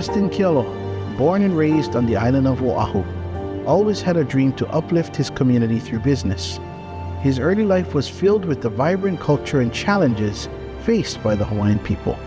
Dustin Kealoha, born and raised on the island of Oahu, always had a dream to uplift his community through business. His early life was filled with the vibrant culture and challenges faced by the Hawaiian people.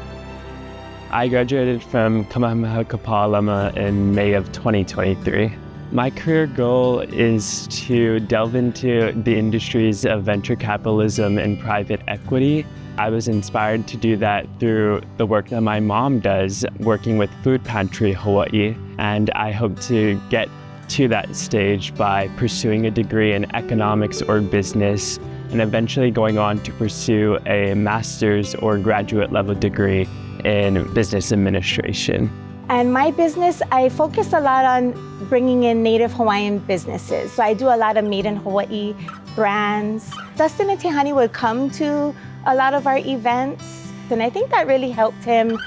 I graduated from Kamehameha Kapalama in May of 2023. My career goal is to delve into the industries of venture capitalism and private equity. I was inspired to do that through the work that my mom does, working with Food Pantry Hawaii, and I hope to get to that stage by pursuing a degree in economics or business and eventually going on to pursue a master's or graduate level degree in business administration. And my business, I focus a lot on bringing in Native Hawaiian businesses. So I do a lot of Made in Hawaii brands. Dustin and Tehani would come to a lot of our events, and I think that really helped him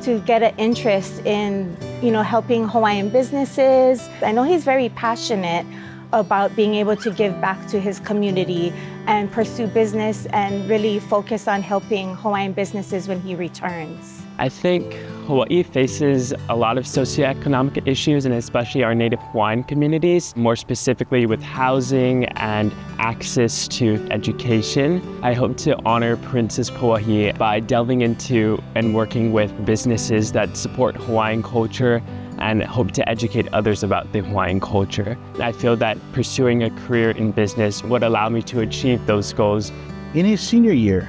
to get an interest in, helping Hawaiian businesses. I know he's very passionate about being able to give back to his community and pursue business and really focus on helping Hawaiian businesses when he returns. I think Hawaii faces a lot of socioeconomic issues, and especially our Native Hawaiian communities, more specifically with housing and access to education. I hope to honor Princess Pauahi by delving into and working with businesses that support Hawaiian culture and hope to educate others about the Hawaiian culture. I feel that pursuing a career in business would allow me to achieve those goals. In his senior year,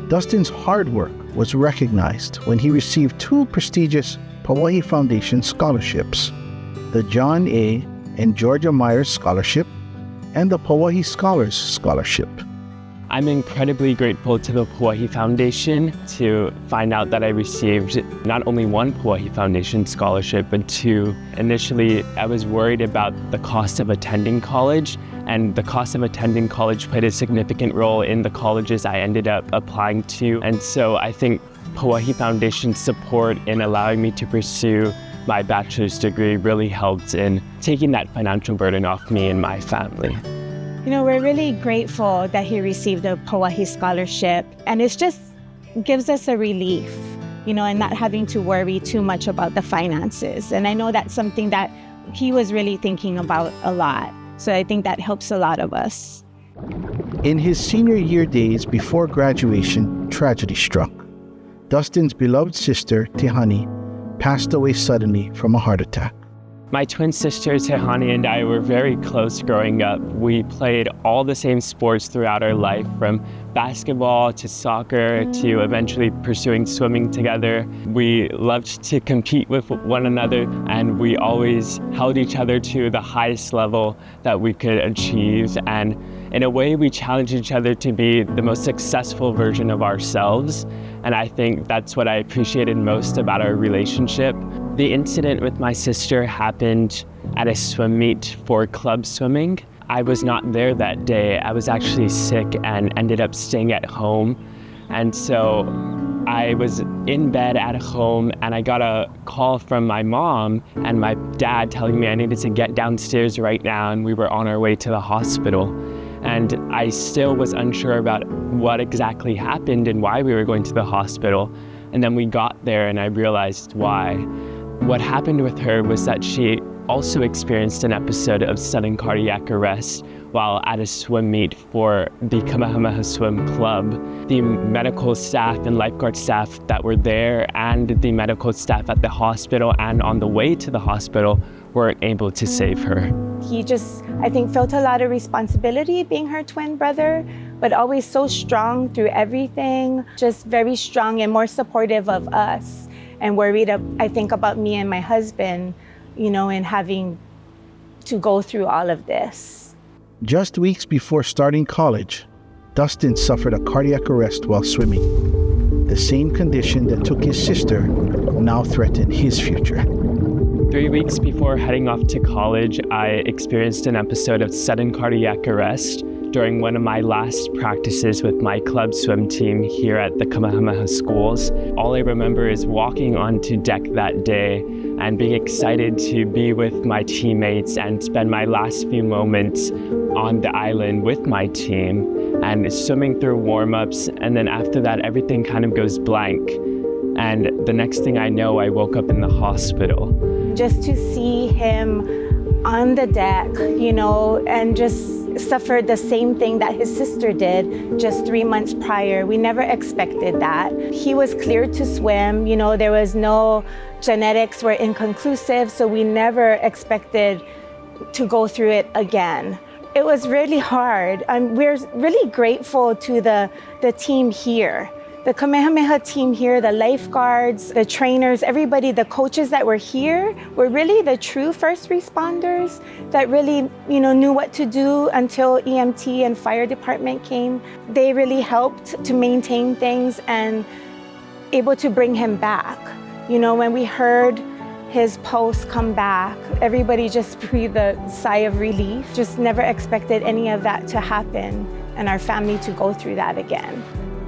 Dustin's hard work was recognized when he received 2 prestigious Pauahi Foundation scholarships, the John A. and Georgia Myers Scholarship and the Pauahi Scholars Scholarship. I'm incredibly grateful to the Pauahi Foundation to find out that I received not only 1 Pauahi Foundation scholarship, but 2. Initially, I was worried about the cost of attending college, and the cost of attending college played a significant role in the colleges I ended up applying to. And so I think Pauahi Foundation's support in allowing me to pursue my bachelor's degree really helped in taking that financial burden off me and my family. We're really grateful that he received a Pauahi scholarship, and it just gives us a relief, and not having to worry too much about the finances. And I know that's something that he was really thinking about a lot. So I think that helps a lot of us. In his senior year days before graduation, tragedy struck. Dustin's beloved sister, Tehani, passed away suddenly from a heart attack. My twin sister, Tehani, and I were very close growing up. We played all the same sports throughout our life, from basketball to soccer to eventually pursuing swimming together. We loved to compete with one another, and we always held each other to the highest level that we could achieve. And in a way, we challenged each other to be the most successful version of ourselves. And I think that's what I appreciated most about our relationship. The incident with my sister happened at a swim meet for club swimming. I was not there that day. I was actually sick and ended up staying at home. And so I was in bed at home, and I got a call from my mom and my dad telling me I needed to get downstairs right now, and we were on our way to the hospital. And I still was unsure about what exactly happened and why we were going to the hospital. And then we got there and I realized why. What happened with her was that she also experienced an episode of sudden cardiac arrest while at a swim meet for the Kamehameha Swim Club. The medical staff and lifeguard staff that were there and the medical staff at the hospital and on the way to the hospital weren't able to save her. He just, I think, felt a lot of responsibility being her twin brother, but always so strong through everything, just very strong and more supportive of us, and worried, I think, about me and my husband, and having to go through all of this. Just weeks before starting college, Dustin suffered a cardiac arrest while swimming. The same condition that took his sister now threatened his future. 3 weeks before heading off to college, I experienced an episode of sudden cardiac arrest during one of my last practices with my club swim team here at the Kamehameha schools. All I remember is walking onto deck that day and being excited to be with my teammates and spend my last few moments on the island with my team and swimming through warm-ups. And then after that, everything kind of goes blank. And the next thing I know, I woke up in the hospital. Just to see him on the deck, and just suffered the same thing that his sister did just 3 months prior. We never expected that. He was cleared to swim. There was no genetics were inconclusive, so we never expected to go through it again. It was really hard. We're really grateful to the team here. The Kamehameha team here, the lifeguards, the trainers, everybody, the coaches that were here were really the true first responders that really, knew what to do until EMT and fire department came. They really helped to maintain things and able to bring him back. When we heard his pulse come back, everybody just breathed a sigh of relief. Just never expected any of that to happen and our family to go through that again.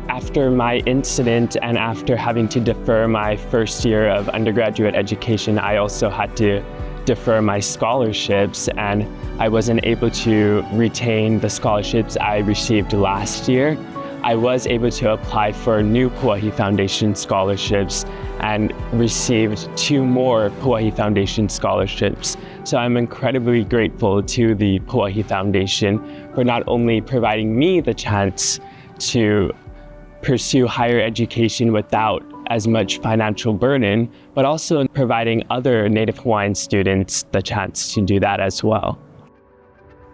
After my incident and after having to defer my first year of undergraduate education, I also had to defer my scholarships, and I wasn't able to retain the scholarships I received last year. I was able to apply for new Puahi Foundation scholarships and received 2 more Puahi Foundation scholarships. So I'm incredibly grateful to the Puahi Foundation for not only providing me the chance to pursue higher education without as much financial burden, but also providing other Native Hawaiian students the chance to do that as well.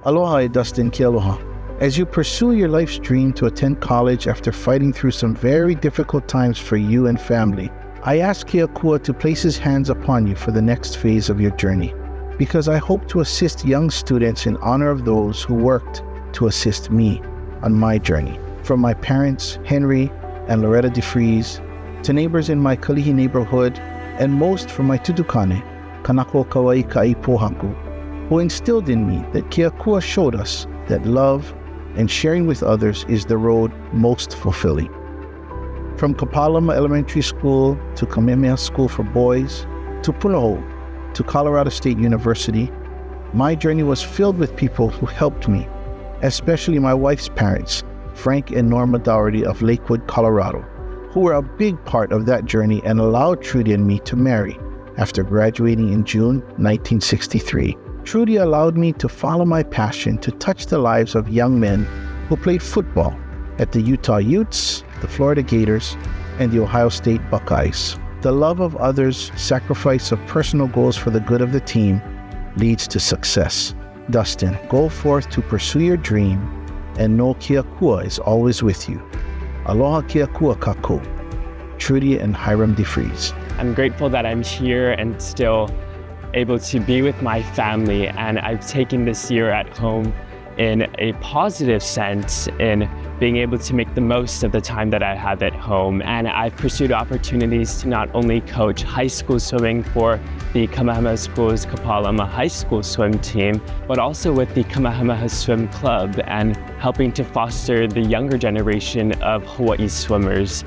Aloha, Dustin, Kealoha. As you pursue your life's dream to attend college after fighting through some very difficult times for you and family, I ask Keakua to place his hands upon you for the next phase of your journey, because I hope to assist young students in honor of those who worked to assist me on my journey. From my parents, Henry and Loretta DeFries, to neighbors in my Kalihi neighborhood, and most from my tutukane, Kanako Kauai Ka'i Pohaku, who instilled in me that Keakua showed us that love and sharing with others is the road most fulfilling. From Kapalama Elementary School to Kamehameha School for Boys, to Punahou, to Colorado State University, my journey was filled with people who helped me, especially my wife's parents, Frank and Norma Dougherty of Lakewood, Colorado, who were a big part of that journey and allowed Trudy and me to marry after graduating in June 1963. Trudy allowed me to follow my passion to touch the lives of young men who played football at the Utah Utes, the Florida Gators, and the Ohio State Buckeyes. The love of others, sacrifice of personal goals for the good of the team leads to success. Dustin, go forth to pursue your dream and know Keakua is always with you. Aloha Keakua kako. Trudy and Hiram DeFries. I'm grateful that I'm here and still able to be with my family, and I've taken this year at home in a positive sense in being able to make the most of the time that I have at home. And I've pursued opportunities to not only coach high school swimming for the Kamehameha School's Kapalama High School swim team, but also with the Kamehameha Swim Club and helping to foster the younger generation of Hawaii swimmers.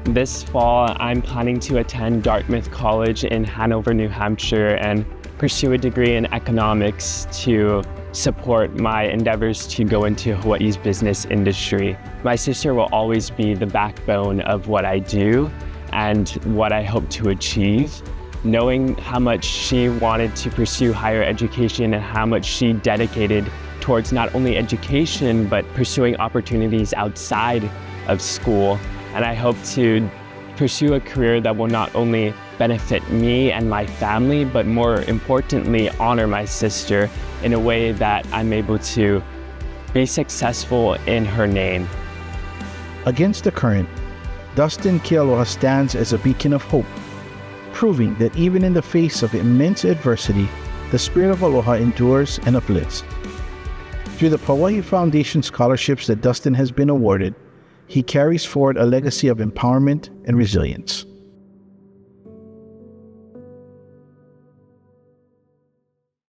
This fall, I'm planning to attend Dartmouth College in Hanover, New Hampshire, and pursue a degree in economics to support my endeavors to go into Hawaii's business industry. My sister will always be the backbone of what I do and what I hope to achieve. Knowing how much she wanted to pursue higher education and how much she dedicated towards not only education, but pursuing opportunities outside of school. And I hope to pursue a career that will not only benefit me and my family, but more importantly, honor my sister in a way that I'm able to be successful in her name. Against the current, Dustin Kealoha stands as a beacon of hope, proving that even in the face of immense adversity, the spirit of aloha endures and uplifts. Through the Puahi Foundation scholarships that Dustin has been awarded, he carries forward a legacy of empowerment and resilience.